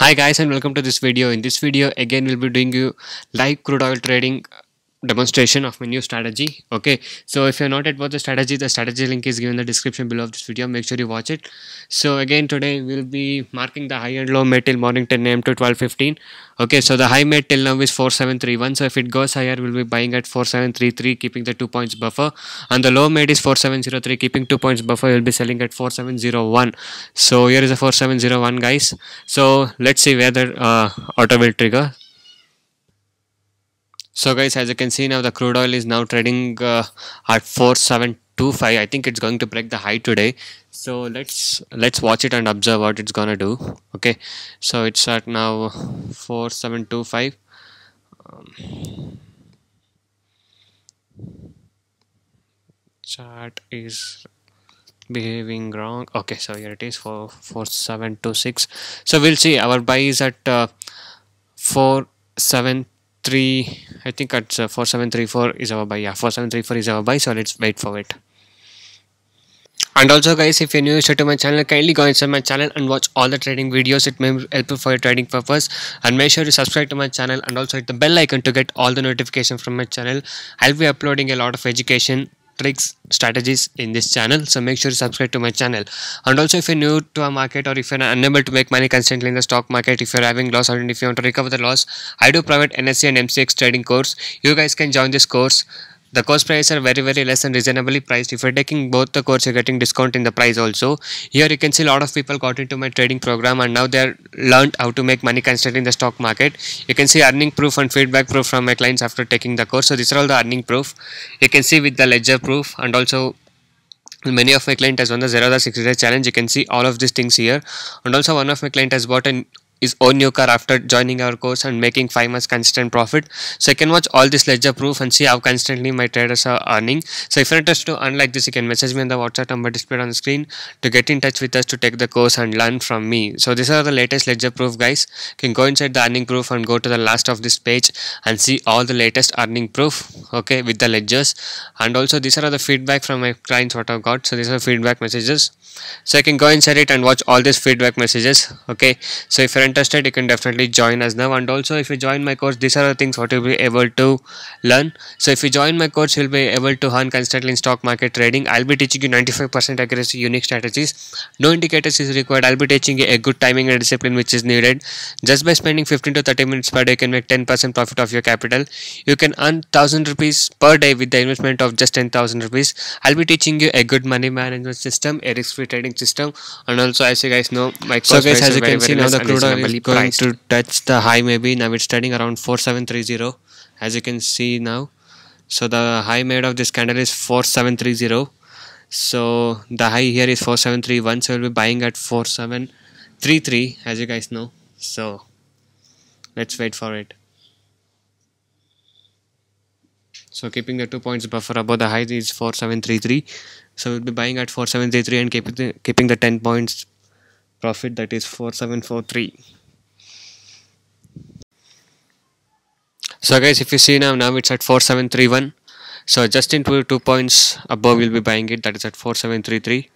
Hi guys and welcome to this video. In this video again we'll be doing you live crude oil trading demonstration of my new strategy. Okay, so if you're not yet watched the strategy link is given in the description below of this video. Make sure you watch it. So again today we'll be marking the high and low made till morning 10 a.m. to 12:15. Okay, so the high made till now is 4731. So if it goes higher we'll be buying at 4733 keeping the 2 points buffer, and the low made is 4703 keeping 2 points buffer. We'll be selling at 4701. So here is a 4701 guys. So let's see where the auto will trigger. So guys, as you can see now, the crude oil is now trading at 4725. I think it's going to break the high today. So let's watch it and observe what it's gonna do. Okay, so it's at now 4725. Chart is behaving wrong. Okay, so here it is for 4726. So we'll see. Our buy is at 473. I think at 4734 is our buy. Yeah, 4734 is our buy. So let's wait for it. And also guys, if you're new to my channel, kindly go inside my channel and watch all the trading videos. It may help you for your trading purpose, and make sure to subscribe to my channel and also hit the bell icon to get all the notifications from my channel. I'll be uploading a lot of education, tricks, strategies in this channel, so make sure to subscribe to my channel. And also if you're new to a market, or if you're unable to make money constantly in the stock market, if you're having loss, or if you want to recover the loss, I do private NSE and MCX trading course. You guys can join this course. The course prices are very less and reasonably priced. If you're taking both the course, you're getting discount in the price also. Here you can see a lot of people got into my trading program and now they're learned how to make money constantly in the stock market. You can see earning proof and feedback proof from my clients after taking the course. So these are all the earning proof. You can see with the ledger proof, and also many of my client has won the 60-day challenge. You can see all of these things here. And also one of my client has bought his own new car after joining our course and making 5 months consistent profit. So I can watch all this ledger proof and see how constantly my traders are earning. So if you're interested to earn like this, you can message me on the WhatsApp number displayed on the screen to get in touch with us to take the course and learn from me. So these are the latest ledger proof guys. You can go inside the earning proof and go to the last of this page and see all the latest earning proof, okay, with the ledgers. And also these are the feedback from my clients what I've got. So these are feedback messages. So I can go inside it and watch all these feedback messages. Okay, so if you're interested, you can definitely join us now. And also if you join my course, these are the things what you'll be able to learn. So if you join my course, you'll be able to earn constantly in stock market trading. I'll be teaching you 95% accuracy unique strategies. No indicators is required. I'll be teaching you a good timing and discipline which is needed. Just by spending 15 to 30 minutes per day, you can make 10% profit of your capital. You can earn 1000 rupees per day with the investment of just 10,000 rupees. I'll be teaching you a good money management system, a risk-free trading system, and also as you guys know, my course. So guys, as you can see now, the crude oil is going to touch the high. Maybe now it's trading around 4730, as you can see now. So the high made of this candle is 4730. So the high here is 4731. So we'll be buying at 4733, as you guys know. So let's wait for it. So keeping the 2 points buffer above the high is 4733. So we'll be buying at 4733 and keeping the 10 points profit, that is 4743. So guys, if you see now it's at 4731. So just into 2 points above we'll be buying it, that is at 4733.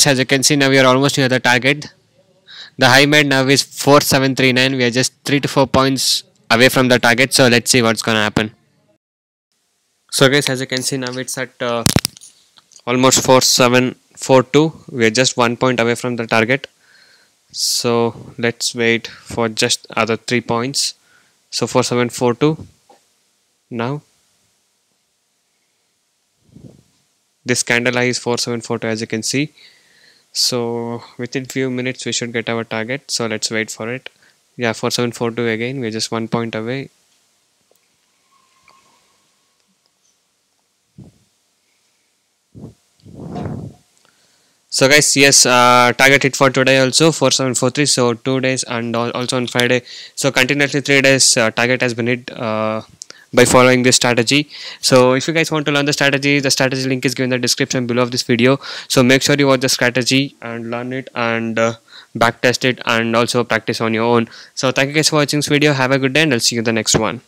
As you can see, now we are almost near the target. The high made now is 4739. We are just 3 to 4 points away from the target. So let's see what's gonna happen. So guys, as you can see, now it's at almost 4742. We are just 1 point away from the target. So let's wait for just other 3 points. So 4742. Now this candle high is 4742, as you can see. So within few minutes we should get our target. So let's wait for it. Yeah, 4742 again. We're just 1 point away. So guys, yes, target hit for today also 4743. So 2 days and also on Friday. So continuously 3 days target has been hit by following this strategy. So if you guys want to learn the strategy link is given in the description below of this video. So make sure you watch the strategy and learn it and back test it and also practice on your own. So thank you guys for watching this video. Have a good day and I'll see you in the next one.